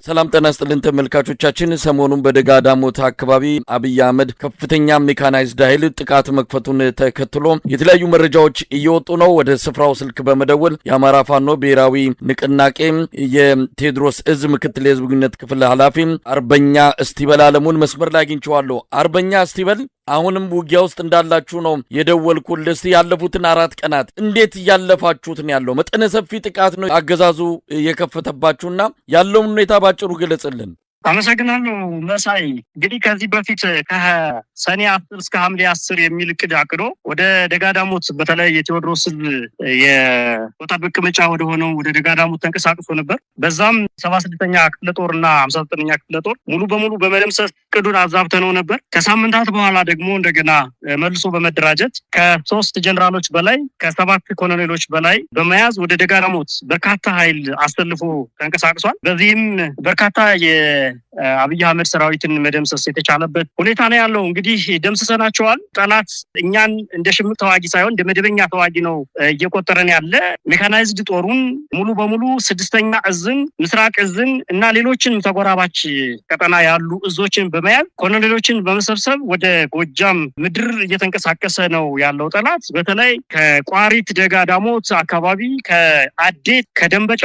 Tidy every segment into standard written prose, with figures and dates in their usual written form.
ሰላም ጤና ይስጥልን ተመልካቾቻችን። ሰሞኑን በደጋዳሞት አካባቢ አብይ አህመድ ከፍተኛ ሜካናይዝድ ኃይል ጥቃት መክፈቱን ተከትሎ የተለያዩ መረጃዎች እየወጡ ነው። ወደ ስፍራው ስልክ በመደወል የአማራ ፋኖ ብሔራዊ ንቅናቄ የቴዎድሮስ እዝ ምክትል የህዝብ ግንኙነት ክፍል ኃላፊ አርበኛ እስቲበል አለሙን መስመር ላይ አግኝቼዋለሁ። አርበኛ እስቲበል አሁንም ውጊያ ውስጥ እንዳላችሁ ነው የደወልኩልህ። እስቲ ያለፉትን 4 ቀናት እንዴት ያለፋችሁት ነው ያለው? መጠነ ሰፊ ጥቃት ነው አገዛዙ የከፈተባችሁና ያለውን ሁኔታ ባጭሩ ገለጽልን። አመሰግናለሁ መሳይ። እንግዲህ ከዚህ በፊት ከሰኔ 10 እስከ ሐምሌ 10 የሚል እቅድ አቅዶ ወደ ደጋዳሞት በተለይ የቴዎድሮስ የቦታ መቀመጫ ወደ ሆነው ወደ ደጋዳሞት ተንቀሳቅሶ ነበር። በዛም 76ኛ ክፍለ ጦርና 59ኛ ክፍለ ጦር ሙሉ በሙሉ በመደምሰስ እቅዱን አዛብተነው ነበር። ከሳምንታት በኋላ ደግሞ እንደገና መልሶ በመደራጀት ከ3 ጀነራሎች በላይ ከ7 ኮሎኔሎች በላይ በመያዝ ወደ ደጋዳሞት በርካታ ኃይል አሰልፎ ተንቀሳቅሷል። በዚህም በርካታ አብይ አህመድ ሰራዊትን መደምሰስ የተቻለበት ሁኔታ ነው ያለው። እንግዲህ ደምስሰናቸዋል። ጠላት እኛን እንደ ሽምቅ ተዋጊ ሳይሆን እንደ መደበኛ ተዋጊ ነው እየቆጠረን ያለ። ሜካናይዝድ ጦሩን ሙሉ በሙሉ 6ኛ እዝን፣ ምስራቅ እዝን እና ሌሎችን ተጎራባች ቀጠና ያሉ እዞችን በመያዝ ኮሎኔሎችን በመሰብሰብ ወደ ጎጃም ምድር እየተንቀሳቀሰ ነው ያለው ጠላት። በተለይ ከቋሪት ደጋዳሞት አካባቢ ከአዴት፣ ከደንበጫ፣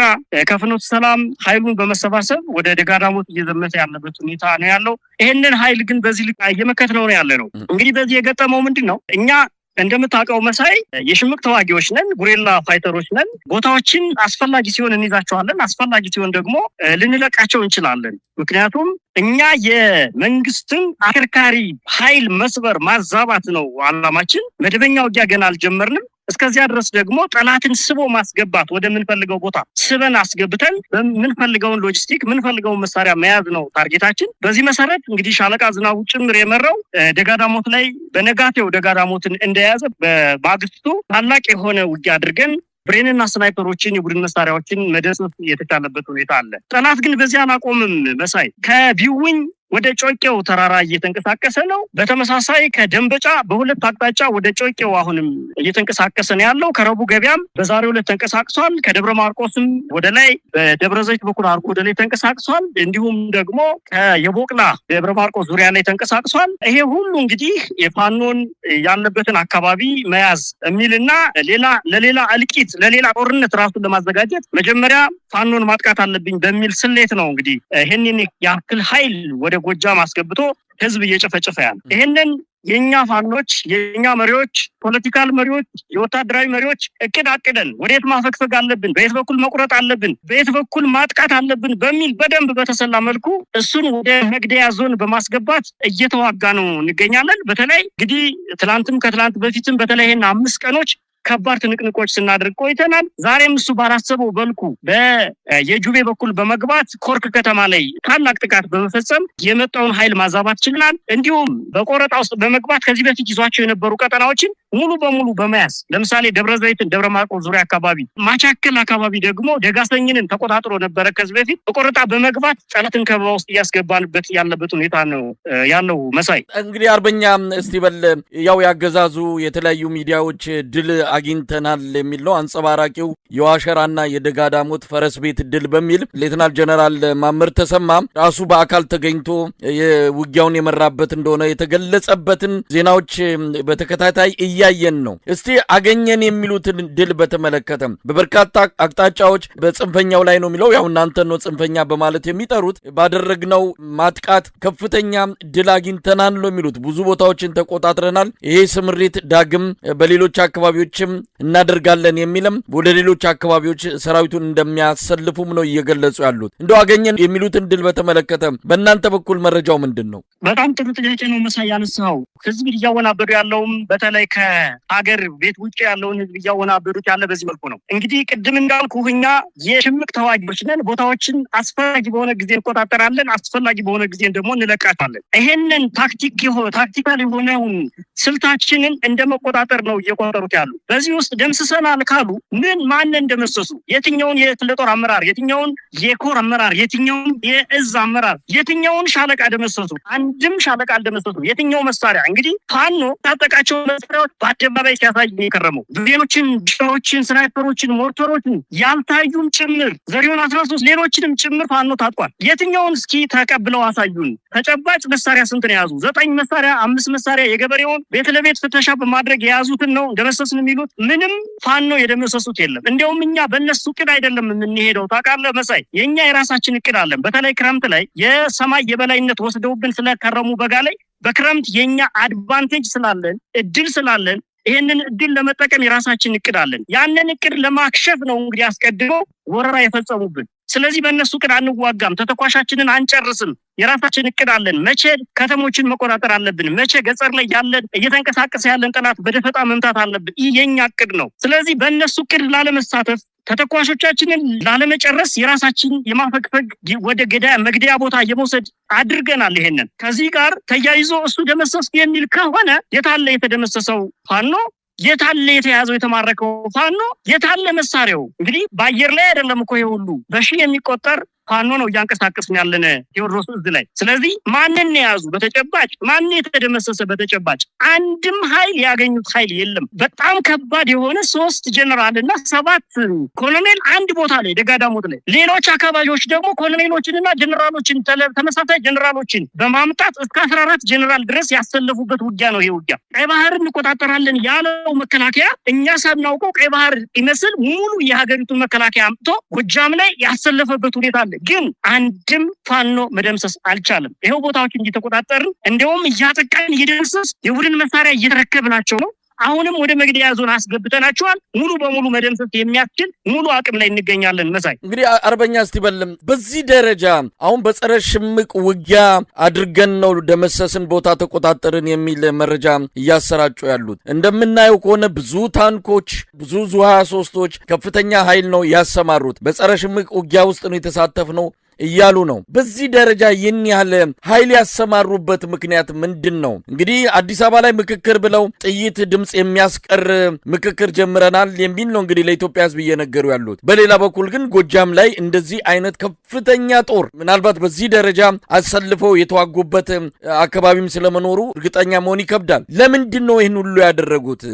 ከፍኖተ ሰላም ኃይሉን በመሰባሰብ ወደ ደጋዳሞት እየዘመተ ያለበት ሁኔታ ነው ያለው። ይሄንን ኃይል ግን በዚህ ልክ እየመከተነው ነው ያለው። እንግዲህ በዚህ የገጠመው ምንድነው? እኛ እንደምታውቀው መሳይ የሽምቅ ተዋጊዎች ነን፣ ጉሬላ ፋይተሮች ነን። ቦታዎችን አስፈላጊ ሲሆን እንይዛቸዋለን፣ አስፈላጊ ሲሆን ደግሞ ልንለቃቸው እንችላለን። ምክንያቱም እኛ የመንግስትን አከርካሪ ኃይል መስበር ማዛባት ነው አላማችን። መደበኛ ውጊያ ገና አልጀመርንም። እስከዚያ ድረስ ደግሞ ጠላትን ስቦ ማስገባት ወደ ምንፈልገው ቦታ ስበን አስገብተን ምንፈልገውን ሎጂስቲክ ምንፈልገውን መሳሪያ መያዝ ነው ታርጌታችን። በዚህ መሰረት እንግዲህ ሻለቃ ዝናቡ ጭምር የመራው ደጋዳሞት ላይ በነጋቴው ደጋዳሞትን እንደያዘ በማግስቱ ታላቅ የሆነ ውጊያ አድርገን ብሬንና ስናይፐሮችን የቡድን መሳሪያዎችን መደምሰስ የተቻለበት ሁኔታ አለ። ጠላት ግን በዚያ አላቆምም መሳይ። ከቢውኝ ወደ ጮቄው ተራራ እየተንቀሳቀሰ ነው። በተመሳሳይ ከደንበጫ በሁለት አቅጣጫ ወደ ጮቄው አሁንም እየተንቀሳቀሰ ነው ያለው። ከረቡ ገበያም በዛሬው ዕለት ተንቀሳቅሷል። ከደብረ ማርቆስም ወደ ላይ በደብረ ዘይት በኩል አርቆ ወደ ላይ ተንቀሳቅሷል። እንዲሁም ደግሞ ከየቦቅላ ደብረ ማርቆስ ዙሪያ ላይ ተንቀሳቅሷል። ይሄ ሁሉ እንግዲህ የፋኖን ያለበትን አካባቢ መያዝ የሚልና ለሌላ እልቂት ለሌላ ጦርነት ራሱን ለማዘጋጀት መጀመሪያ ፋኖን ማጥቃት አለብኝ በሚል ስሌት ነው እንግዲህ ይሄንን ያክል ኃይል ወደ ጎጃም አስገብቶ ህዝብ እየጨፈጨፈ ያለ። ይሄንን የኛ ፋኖች የኛ መሪዎች ፖለቲካል መሪዎች የወታደራዊ መሪዎች እቅድ አቅደን ወዴት ማፈግፈግ አለብን፣ በየት በኩል መቁረጥ አለብን፣ በየት በኩል ማጥቃት አለብን በሚል በደንብ በተሰላ መልኩ እሱን ወደ መግደያ ዞን በማስገባት እየተዋጋ ነው እንገኛለን። በተለይ እንግዲህ ትላንትም ከትላንት በፊትም በተለይ ይሄን 5 ቀኖች ከባድ ትንቅንቆች ስናደርግ ቆይተናል። ዛሬም እሱ ባላሰበው በልኩ በየጁቤ በኩል በመግባት ኮርክ ከተማ ላይ ታላቅ ጥቃት በመፈጸም የመጣውን ኃይል ማዛባት ችሏል። እንዲሁም በቆረጣ ውስጥ በመግባት ከዚህ በፊት ይዟቸው የነበሩ ቀጠናዎችን ሙሉ በሙሉ በመያዝ ለምሳሌ ደብረ ዘይትን፣ ደብረ ማርቆስ ዙሪያ አካባቢ፣ ማቻከል አካባቢ ደግሞ ደጋሰኝንን ተቆጣጥሮ ነበረ ከዚህ በፊት። በቆረጣ በመግባት ጠላትን ከበባ ውስጥ እያስገባንበት ያለበት ሁኔታ ነው ያለው መሳይ። እንግዲህ አርበኛ እስቲበል ያው ያገዛዙ የተለያዩ ሚዲያዎች ድል አግኝተናል የሚል ነው። አንጸባራቂው የዋሸራና የደጋዳሞት ፈረስ ቤት ድል በሚል ሌተናል ጀነራል ማመር ተሰማ ራሱ በአካል ተገኝቶ የውጊያውን የመራበት እንደሆነ የተገለጸበትን ዜናዎች በተከታታይ እያየን ነው። እስቲ አገኘን የሚሉትን ድል በተመለከተ በበርካታ አቅጣጫዎች በጽንፈኛው ላይ ነው የሚለው፣ ያው እናንተ ነው ጽንፈኛ በማለት የሚጠሩት፣ ባደረግነው ማጥቃት ከፍተኛ ድል አግኝተናል ነው የሚሉት። ብዙ ቦታዎችን ተቆጣጥረናል፣ ይሄ ስምሪት ዳግም በሌሎች አካባቢዎች እናደርጋለን የሚልም ወደ ሌሎች አካባቢዎች ሰራዊቱን እንደሚያሰልፉም ነው እየገለጹ ያሉት። እንደው አገኘን የሚሉትን ድል በተመለከተ በእናንተ በኩል መረጃው ምንድነው? በጣም ጥሩ ጥያቄ ነው መሳይ ያነሳው። ህዝብ እያወናበዱ ያለውም በተለይ ከሀገር ቤት ውጭ ያለውን ህዝብ እያወናበዱት ያለ በዚህ መልኩ ነው። እንግዲህ ቅድም እንዳልኩህ እኛ የሽምቅ ተዋጊዎች ነን። ቦታዎችን አስፈላጊ በሆነ ጊዜ እንቆጣጠራለን፣ አስፈላጊ በሆነ ጊዜ ደግሞ እንለቃታለን። ይሄንን ታክቲካል የሆነውን ስልታችንን እንደመቆጣጠር ነው እየቆጠሩት ያሉ። በዚህ ውስጥ ደምስሰናል ካሉ ማን እንደመሰሱ፣ የትኛውን የክፍለ ጦር አመራር፣ የትኛውን የኮር አመራር፣ የትኛውን የእዝ አመራር፣ የትኛውን ሻለቃ ደመሰሱ? አንድም ሻለቃ አልደመሰሱ። የትኛው መሳሪያ እንግዲህ ፋኖ ታጠቃቸው መሳሪያዎች በአደባባይ ሲያሳይ የከረመው ሌሎችን ሻዎችን ስናይፐሮችን ሞርተሮችን ያልታዩም ጭምር ዘሪሁን 13 ሌሎችንም ጭምር ፋኖ ታጥቋል። የትኛውን እስኪ ተቀብለው አሳዩን። ተጨባጭ መሳሪያ ስንት ነው የያዙ? 9 መሳሪያ 5 መሳሪያ የገበሬውን ቤት ለቤት ፍተሻ በማድረግ የያዙትን ነው ደመሰስን የሚሉት። ምንም ፋኖ የደመሰሱት የለም። እንደውም እኛ በእነሱ እቅድ አይደለም የምንሄደው። ታውቃለህ መሳይ፣ የኛ የራሳችን እቅድ አለን። በተለይ ክረምት ላይ የሰማይ የበላይነት ወስደውብን ስለከረሙ በጋ ላይ በክረምት የኛ አድቫንቴጅ ስላለን እድል ስላለን ይሄንን እድል ለመጠቀም የራሳችን እቅድ አለን። ያንን እቅድ ለማክሸፍ ነው እንግዲህ አስቀድመው ወረራ የፈጸሙብን። ስለዚህ በእነሱ እቅድ አንዋጋም፣ ተተኳሻችንን አንጨርስም። የራሳችን እቅድ አለን። መቼ ከተሞችን መቆጣጠር አለብን፣ መቼ ገጠር ላይ ያለን እየተንቀሳቀሰ ያለን ጠላት በደፈጣ መምታት አለብን። ይህ የኛ እቅድ ነው። ስለዚህ በእነሱ እቅድ ላለመሳተፍ ተተኳሾቻችንን ላለመጨረስ የራሳችን የማፈግፈግ ወደ መግደያ ቦታ የመውሰድ አድርገናል። ይሄንን ከዚህ ጋር ተያይዞ እሱ ደመሰስ የሚል ከሆነ የታለ የተደመሰሰው ፋኖ? የታለ የተያዘው የተማረከው ፋኖ? የታለ መሳሪያው? እንግዲህ በአየር ላይ አይደለም እኮ ይሄ ሁሉ በሺህ የሚቆጠር ፋኖ ነው እያንቀሳቀስን ያለን ቴዎድሮስ እዝ ላይ። ስለዚህ ማንን የያዙ በተጨባጭ ማን የተደመሰሰ በተጨባጭ አንድም ኃይል ያገኙት ኃይል የለም። በጣም ከባድ የሆነ 3 ጀነራል እና 7 ኮሎኔል አንድ ቦታ ላይ ደጋዳሞት ላይ፣ ሌሎች አካባቢዎች ደግሞ ኮሎኔሎችንና ጀነራሎችን ተመሳሳይ ጀነራሎችን በማምጣት እስከ 14 ጀነራል ድረስ ያሰለፉበት ውጊያ ነው። ይሄ ውጊያ ቀይ ባህር እንቆጣጠራለን ያለው መከላከያ እኛ ሳናውቀው ቀይ ባህር ይመስል ሙሉ የሀገሪቱን መከላከያ አምጥቶ ጎጃም ላይ ያሰለፈበት ሁኔታ አለ። ግን አንድም ፋኖ መደምሰስ አልቻለም። ይሄው ቦታዎች እንዲተቆጣጠርን እንደውም እያጠቃን እየደመሰስ የቡድን መሳሪያ እየተረከብናቸው ነው። አሁንም ወደ መግደያ ዞን አስገብተናቸዋል። ሙሉ በሙሉ መደምሰስ የሚያስችል ሙሉ አቅም ላይ እንገኛለን። መሳይ እንግዲህ አርበኛ እስቲበልም በዚህ ደረጃ አሁን በጸረ ሽምቅ ውጊያ አድርገን ነው ደመሰስን ቦታ ተቆጣጠርን የሚል መረጃ እያሰራጩ ያሉት። እንደምናየው ከሆነ ብዙ ታንኮች፣ ብዙ ዙ 23ቶች ከፍተኛ ኃይል ነው ያሰማሩት። በጸረ ሽምቅ ውጊያ ውስጥ ነው የተሳተፍነው እያሉ ነው። በዚህ ደረጃ ይህን ያህል ኃይል ያሰማሩበት ምክንያት ምንድን ነው? እንግዲህ አዲስ አበባ ላይ ምክክር ብለው ጥይት ድምፅ የሚያስቀር ምክክር ጀምረናል የሚል ነው እንግዲህ ለኢትዮጵያ ሕዝብ እየነገሩ ያሉት። በሌላ በኩል ግን ጎጃም ላይ እንደዚህ አይነት ከፍተኛ ጦር ምናልባት በዚህ ደረጃ አሰልፈው የተዋጉበት አካባቢም ስለመኖሩ እርግጠኛ መሆን ይከብዳል። ለምንድን ነው ይህን ሁሉ ያደረጉት?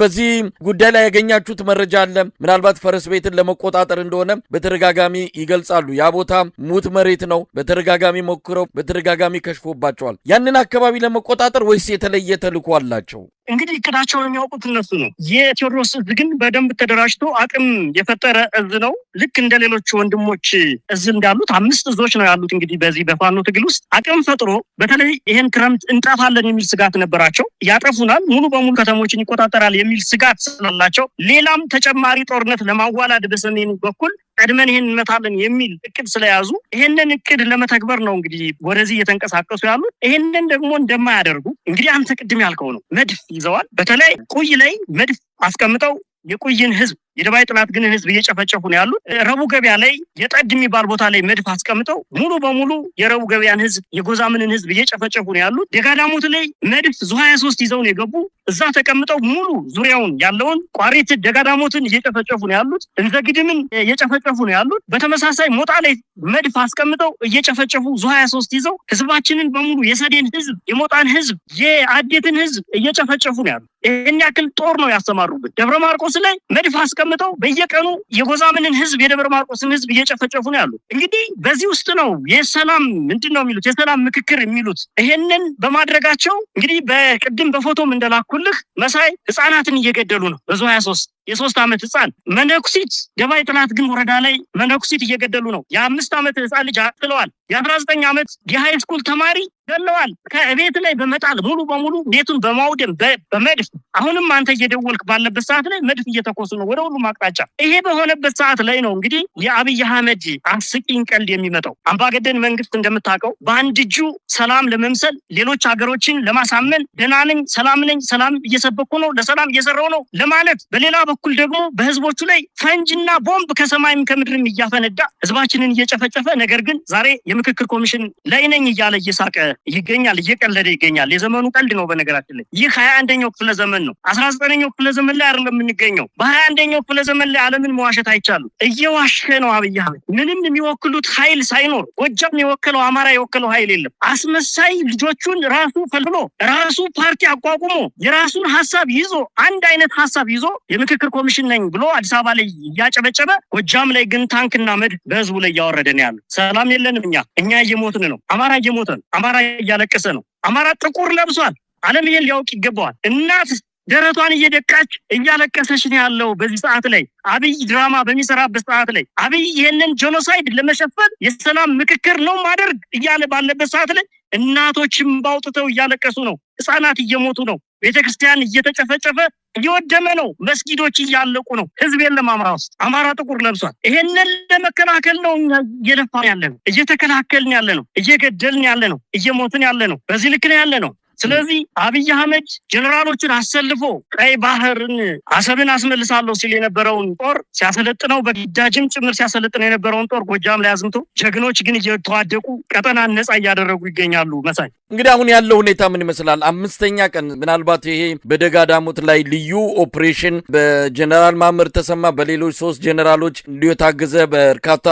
በዚህ ጉዳይ ላይ ያገኛችሁት መረጃ አለ? ምናልባት ፈረስ ቤትን ለመቆጣጠር እንደሆነ በተደጋጋሚ ይገልጻሉ። ያ ቦታ ሙት መሬት ነው። በተደጋጋሚ ሞክረው በተደጋጋሚ ከሽፎባቸዋል። ያንን አካባቢ ለመቆጣጠር ወይስ የተለየ ተልዕኮ አላቸው? እንግዲህ እቅዳቸውን የሚያውቁት እነሱ ነው። የቴዎድሮስ እዝ ግን በደንብ ተደራጅቶ አቅም የፈጠረ እዝ ነው። ልክ እንደ ሌሎች ወንድሞች እዝ እንዳሉት 5 እዞች ነው ያሉት። እንግዲህ በዚህ በፋኖ ትግል ውስጥ አቅም ፈጥሮ በተለይ ይሄን ክረምት እንጠፋለን የሚል ስጋት ነበራቸው። ያጠፉናል፣ ሙሉ በሙሉ ከተሞችን ይቆጣጠራል የሚል ስጋት ስላላቸው ሌላም ተጨማሪ ጦርነት ለማዋላድ በሰሜኑ በኩል ቀድመን ይሄን እንመታለን የሚል እቅድ ስለያዙ ይሄንን እቅድ ለመተግበር ነው እንግዲህ ወደዚህ እየተንቀሳቀሱ ያሉት። ይሄንን ደግሞ እንደማያደርጉ እንግዲህ አንተ ቅድም ያልከው ነው። መድፍ ይዘዋል። በተለይ ቁይ ላይ መድፍ አስቀምጠው የቁይን ህዝብ የደባይ ጥላት ግን ህዝብ እየጨፈጨፉ ነው ያሉት። ረቡዕ ገበያ ላይ የጠድ የሚባል ቦታ ላይ መድፍ አስቀምጠው ሙሉ በሙሉ የረቡዕ ገበያን ህዝብ የጎዛምንን ህዝብ እየጨፈጨፉ ነው ያሉት። ደጋዳሞት ላይ መድፍ ዙ 23 ይዘው ነው የገቡ። እዛ ተቀምጠው ሙሉ ዙሪያውን ያለውን ቋሪት ደጋዳሞትን እየጨፈጨፉ ነው ያሉት። እንዘግድምን እየጨፈጨፉ ነው ያሉት። በተመሳሳይ ሞጣ ላይ መድፍ አስቀምጠው እየጨፈጨፉ ዙ 23 ይዘው ህዝባችንን በሙሉ የሰዴን ህዝብ የሞጣን ህዝብ የአዴትን ህዝብ እየጨፈጨፉ ነው ያሉት። ይሄን ያክል ጦር ነው ያሰማሩበት። ደብረ ማርቆስ ላይ መድፍ አስቀምጠው በየቀኑ የጎዛምንን ህዝብ የደብረ ማርቆስን ህዝብ እየጨፈጨፉ ነው ያሉት። እንግዲህ በዚህ ውስጥ ነው የሰላም ምንድነው የሚሉት የሰላም ምክክር የሚሉት። ይሄንን በማድረጋቸው እንግዲህ በቅድም በፎቶም እንደላኩልህ መሳይ ህፃናትን እየገደሉ ነው። በዙ 23 የ3 ዓመት ህፃን መነኩሲት ደባይ ጥላት ግን ወረዳ ላይ መነኩሲት እየገደሉ ነው። የ5 ዓመት ህፃን ልጅ አጥለዋል። የ19 ዓመት የሃይ ስኩል ተማሪ ገለዋል። ከቤት ላይ በመጣል ሙሉ በሙሉ ቤቱን በማውደም በመድፍ አሁንም አንተ እየደወልክ ባለበት ሰዓት ላይ መድፍ እየተኮሱ ነው ወደ ሁሉም አቅጣጫ። ይሄ በሆነበት ሰዓት ላይ ነው እንግዲህ የአብይ አህመድ አስቂኝ ቀልድ የሚመጣው። አምባገነን መንግስት እንደምታውቀው በአንድ እጁ ሰላም ለመምሰል ሌሎች ሀገሮችን ለማሳመን ደህና ነኝ፣ ሰላም ነኝ፣ ሰላም እየሰበኩ ነው፣ ለሰላም እየሰራው ነው ለማለት፣ በሌላ በኩል ደግሞ በህዝቦቹ ላይ ፈንጅና ቦምብ ከሰማይም ከምድርም እያፈነዳ ህዝባችንን እየጨፈጨፈ ነገር ግን ዛሬ የምክክር ኮሚሽን ላይ ነኝ እያለ እየሳቀ ይገኛል እየቀለደ ይገኛል የዘመኑ ቀልድ ነው በነገራችን ላይ ይህ 21ኛው ክፍለ ዘመን ነው 19ኛው ክፍለ ዘመን ላይ አይደለም የምንገኘው በ21ኛው ክፍለ ዘመን ላይ ዓለምን መዋሸት አይቻሉ እየዋሸ ነው አብይ አህመድ ምንም የሚወክሉት ኃይል ሳይኖር ጎጃም የወከለው አማራ የወከለው ኃይል የለም አስመሳይ ልጆቹን ራሱ ፈልሎ ራሱ ፓርቲ አቋቁሞ የራሱን ሐሳብ ይዞ አንድ አይነት ሐሳብ ይዞ የምክክር ኮሚሽን ነኝ ብሎ አዲስ አበባ ላይ ያጨበጨበ ጎጃም ላይ ግን ታንክና መድ በህዝቡ ላይ ያወረደ ነው ያለው ሰላም የለንም እኛ እየሞትን ነው አማራ እየሞተ ነው አማራ እያለቀሰ ነው አማራ ጥቁር ለብሷል ዓለም ይሄን ሊያውቅ ይገባዋል እናት ደረቷን እየደቃች እያለቀሰች ነው ያለው በዚህ ሰዓት ላይ አብይ ድራማ በሚሰራበት ሰዓት ላይ አብይ ይሄንን ጄኖሳይድ ለመሸፈን የሰላም ምክክር ነው ማድረግ እያለ ባለበት ሰዓት ላይ እናቶችም ባውጥተው እያለቀሱ ነው ህፃናት እየሞቱ ነው ቤተክርስቲያን እየተጨፈጨፈ እየወደመ ነው መስጊዶች እያለቁ ነው ህዝብ የለም አማራ ውስጥ አማራ ጥቁር ለብሷል ይሄንን ለመከላከል ነው እየደፋን ያለነው እየተከላከልን ያለነው እየገደልን ያለነው እየሞትን ያለነው በዚህ ልክ ነው ያለነው ስለዚህ አብይ አህመድ ጀነራሎችን አሰልፎ ቀይ ባህርን አሰብን አስመልሳለሁ ሲል የነበረውን ጦር ሲያሰለጥነው በግዳጅም ጭምር ሲያሰለጥነው የነበረውን ጦር ጎጃም ላይ አዝምቶ ጀግኖች ግን እየተዋደቁ ቀጠናን ነፃ እያደረጉ ይገኛሉ መሳይ እንግዲህ አሁን ያለው ሁኔታ ምን ይመስላል አምስተኛ ቀን ምናልባት ይሄ በደጋ ዳሞት ላይ ልዩ ኦፕሬሽን በጀነራል ማመር ተሰማ በሌሎች 3 ጀነራሎች ሊታገዘ በርካታ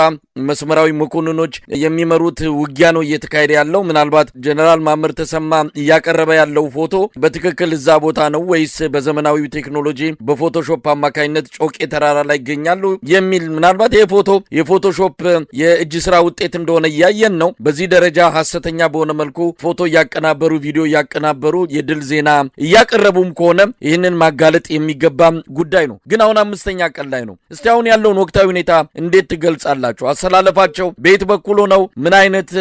መስመራዊ መኮንኖች የሚመሩት ውጊያ ነው እየተካሄደ ያለው ምናልባት ጀነራል ማመር ተሰማ ያቀረበ ያለው ፎቶ በትክክል እዛ ቦታ ነው ወይስ በዘመናዊ ቴክኖሎጂ በፎቶሾፕ አማካኝነት ጮቄ ተራራ ላይ ይገኛሉ የሚል ምናልባት ይሄ ፎቶ የፎቶሾፕ የእጅ ስራ ውጤት እንደሆነ ያየን ነው በዚህ ደረጃ ሐሰተኛ በሆነ መልኩ ፎቶ ያቀናበሩ ቪዲዮ ያቀናበሩ የድል ዜና ያቀረቡም ከሆነ ይህንን ማጋለጥ የሚገባ ጉዳይ ነው ግን አሁን አምስተኛ ቀን ላይ ነው እስቲ አሁን ያለውን ወቅታዊ ሁኔታ እንዴት ትገልጻላችሁ አሰላለፋቸው በየት በኩል ነው ምን አይነት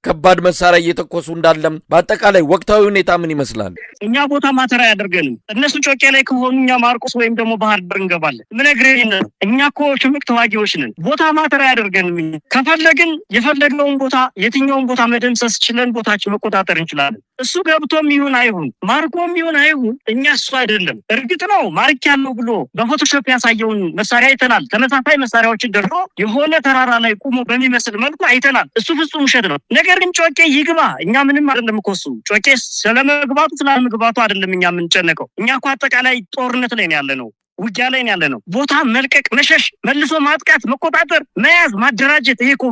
ከባድ መሳሪያ እየተኮሱ እንዳለም በአጠቃላይ ወቅታዊ ሁኔታ ምን ይመስላል እኛ ቦታ ማተራ ያደርገንም እነሱ ጮቄ ላይ ከሆኑ እኛ ማርቆስ ወይም ደግሞ ባህር ዳር እንገባለን ምን እግሬን እኛ እኮ ሽምቅ ተዋጊዎች ነን ቦታ ማተራ ያደርገንም ከፈለግን የፈለግነውን ቦታ የትኛውን ቦታ መደምሰስ ችለን ቦታችን መቆጣጠር እንችላለን እሱ ገብቶም ይሁን አይሁን ማርኮም ይሁን አይሁን እኛ እሱ አይደለም እርግጥ ነው ማርክ ያለው ብሎ በፎቶሾፕ ያሳየውን መሳሪያ አይተናል ተመሳሳይ መሳሪያዎችን ደርሶ የሆነ ተራራ ላይ ቆሞ በሚመስል መልኩ አይተናል እሱ ፍጹም ውሸት ነው ነገር ግን ጮቄ ይግባ እኛ ምንም አይደለም እኮ እሱ ጮቄ ስለመግባቱ ስላልመግባቱ አይደለም እኛ የምንጨነቀው እኛ እኮ አጠቃላይ ጦርነት ላይ ነው ያለነው ውጊያ ላይ ያለነው ቦታ መልቀቅ መሸሽ መልሶ ማጥቃት መቆጣጠር መያዝ ማደራጀት ይሄ እኮ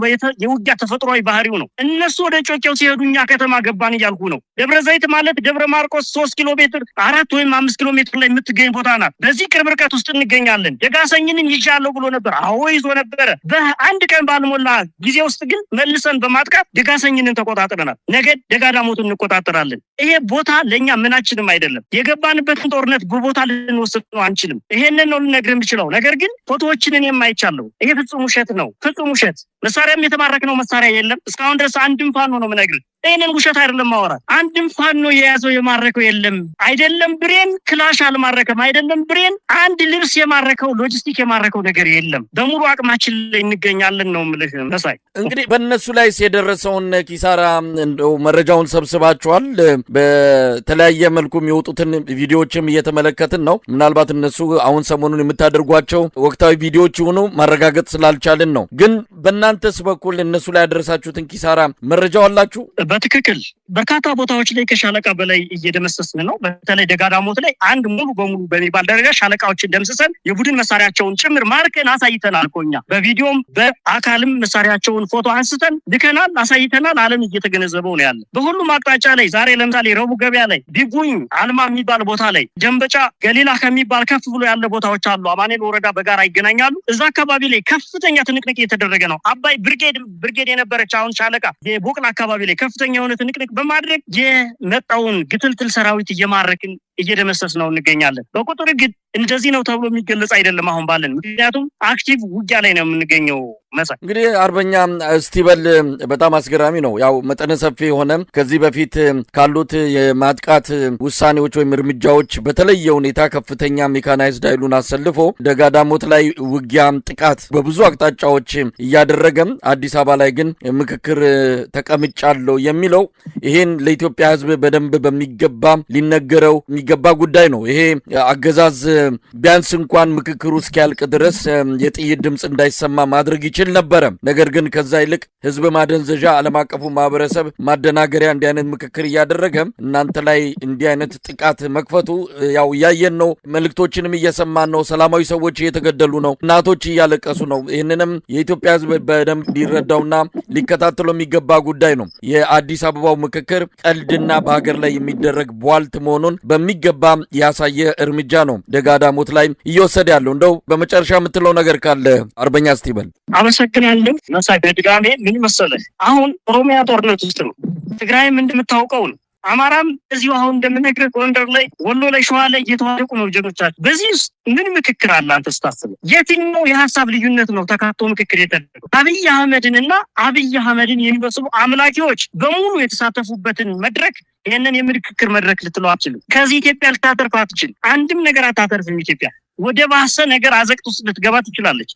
የውጊያ ተፈጥሯዊ ባህሪው ነው እነሱ ወደ ጮቄው ሲሄዱኛ ከተማ ገባን ይያልኩ ነው ደብረ ዘይት ማለት ደብረ ማርቆስ 3 ኪሎ ሜትር 4 ወይም 5 ኪሎ ሜትር ላይ የምትገኝ ቦታ ናት በዚህ ቅርብ ርቀት ውስጥ እንገኛለን ደጋሰኝንን ይዣለሁ ብሎ ነበር አዎ ይዞ ነበር በአንድ ቀን ባልሞላ ጊዜ ውስጥ ግን መልሰን በማጥቃት ደጋሰኝንን ተቆጣጥረናል ነገ ደጋዳሞቱን እንቆጣጠራለን ይሄ ቦታ ለኛ ምናችንም አይደለም የገባንበትን ጦርነት በቦታ ልንወስድ ነው አንችልም ይሄንን ነው ልነግርህ የምችለው ነገር ግን ፎቶዎችን የማይቻለው ይሄ ፍጹም ውሸት ነው ፍጹም ውሸት መሳሪያም የተማረከው መሳሪያ የለም እስካሁን ድረስ አንድም ፋኖ ነው የምነግርህ ይሄንን ውሸት አይደለም ማወራት አንድም ፋኖ የያዘው የማረከው የለም አይደለም ብሬን ክላሽ አልማረከም አይደለም ብሬን አንድ ልብስ የማረከው ሎጂስቲክ የማረከው ነገር የለም በሙሉ አቅማችን ላይ እንገኛለን ነው የምልህ መሳይ እንግዲህ በእነሱ ላይ የደረሰውን ኪሳራ እንደው መረጃውን ሰብስባቸዋል በተለያየ መልኩ የሚወጡትን ቪዲዮዎችም እየተመለከትን ነው ምናልባት እነሱ አሁን ሰሞኑን የምታደርጓቸው ወቅታዊ ቪዲዮዎች ሆኖ ማረጋገጥ ስላልቻልን ነው ግን በእናንተስ በኩል እነሱ ላይ ያደረሳችሁትን ኪሳራ መረጃው አላችሁ በትክክል በርካታ ቦታዎች ላይ ከሻለቃ በላይ እየደመሰስን ነው በተለይ ደጋዳሞት ላይ አንድ ሙሉ በሙሉ በሚባል ደረጃ ሻለቃዎችን ደምስሰን የቡድን መሳሪያቸውን ጭምር ማርከን አሳይተናል ቆኛ በቪዲዮም በአካልም መሳሪያቸውን ፎቶ አንስተን ልከናል አሳይተናል ዓለም እየተገነዘበው ነው ያለ በሁሉም አቅጣጫ ላይ ዛሬ ለምሳሌ ረቡ ገበያ ላይ ቢጉኝ አልማ የሚባል ቦታ ላይ ደንበጫ ገሊላ ከሚባል ከፍ ብሎ ያለ ቦታዎች አሉ አማኑኤል ወረዳ በጋራ ይገናኛሉ እዛ አካባቢ ላይ ከፍተኛ ትንቅንቅ እየተደረገ ነው አባይ ብርጌድ የነበረች አሁን ሻለቃ የቦቅላ አካባቢ ላይ ከፍተኛ የሆነ ትንቅንቅ በማድረግ የመጣውን ግትልትል ሰራዊት እየማረክን እየደመሰስ ነው እንገኛለን በቁጥር ግን እንደዚህ ነው ተብሎ የሚገለጽ አይደለም አሁን ባለን ምክንያቱም አክቲቭ ውጊያ ላይ ነው የምንገኘው መሳይ እንግዲህ አርበኛ ስቲበል በጣም አስገራሚ ነው ያው መጠነ ሰፊ ሆነ ከዚህ በፊት ካሉት የማጥቃት ውሳኔዎች ወይም እርምጃዎች በተለየ ሁኔታ ከፍተኛ ሜካናይዝድ ኃይሉን አሰልፎ ደጋዳሞት ላይ ውጊያ ጥቃት በብዙ አቅጣጫዎች እያደረገ አዲስ አበባ ላይ ግን ምክክር ተቀምጫለሁ የሚለው ይሄን ለኢትዮጵያ ሕዝብ በደንብ በሚገባ ሊነገረው የሚገባ ጉዳይ ነው ይሄ አገዛዝ ቢያንስ እንኳን ምክክሩ እስኪያልቅ ድረስ የጥይት ድምጽ እንዳይሰማ ማድረግ ይችል ነበር። ነገር ግን ከዛ ይልቅ ህዝብ ማደንዘዣ ዓለም አቀፉ ማህበረሰብ ማደናገሪያ እንዲህ አይነት ምክክር እያደረገ እናንተ ላይ እንዲህ አይነት ጥቃት መክፈቱ ያው ያየን ነው። መልእክቶችንም እየሰማን ነው። ሰላማዊ ሰዎች እየተገደሉ ነው። እናቶች እያለቀሱ ነው። ይህንንም የኢትዮጵያ ህዝብ በደንብ ሊረዳውና ሊከታተለው የሚገባ ጉዳይ ነው። የአዲስ አበባው ምክክር ቀልድና በሀገር ላይ የሚደረግ ቧልት መሆኑን በሚገባ ያሳየ እርምጃ ነው ደጋዳሞት ላይ እየወሰደ ያለው። እንደው በመጨረሻ የምትለው ነገር ካለ አርበኛ ስቲበል። አመሰግናለሁ። መሳይ በድጋሜ ምን መሰለህ፣ አሁን ኦሮሚያ ጦርነት ውስጥ ነው። ትግራይም እንደምታውቀው ነው። አማራም እዚሁ አሁን እንደምነግርህ ጎንደር ላይ፣ ወሎ ላይ፣ ሸዋ ላይ እየተዋደቁ ነው ጀግኖቻችን። በዚህ ውስጥ ምን ምክክር አለ አንተ ስታስበው? የትኛው የሀሳብ ልዩነት ነው ተካቶ ምክክር የተደረገው? አብይ አህመድንና አብይ አህመድን የሚመስሉ አምላኪዎች በሙሉ የተሳተፉበትን መድረክ ይህንን የምክክር መድረክ ልትለው አትችልም። ከዚህ ኢትዮጵያ ልታተርፍ አትችልም። አንድም ነገር አታተርፍም። ኢትዮጵያ ወደ ባሰ ነገር አዘቅት ውስጥ ልትገባ ትችላለች።